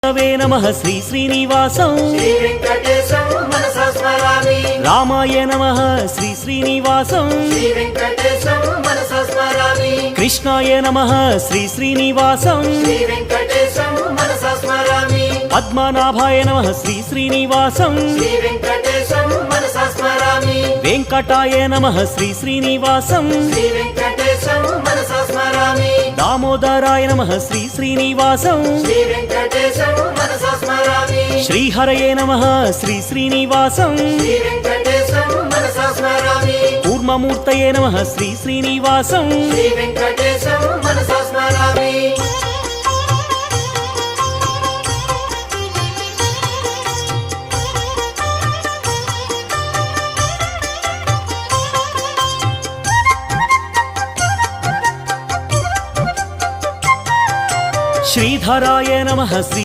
नमः श्री श्रीनिवासं श्री वेंकटेशं मनसा स्मरामि। रामाय नमः श्री श्रीनिवासं श्री वेंकटेशं मनसा स्मरामि। कृष्णाय नमः श्री श्रीनिवासं श्री वेंकटेशं मनसा स्मरामि। पद्मनाभाय नमः श्री श्रीनिवासं श्री वेंकटेशं मनसा स्मरामि। वेंकटाय नमः श्री श्रीनिवासं श्री वेंकटेशं मनसा स्मरामि। दामोदराय नमः श्री श्रीनिवासं श्री वेंकटेशं मनसा स्मरामि। श्रीहरये नमः श्री श्रीनिवासं श्री वेंकटेशं मनसा स्मरामि। कूर्ममूर्तये नमः श्री श्रीनिवासं श्री वेंकटेशं मनसा स्मरामि। श्रीधराय नमः श्री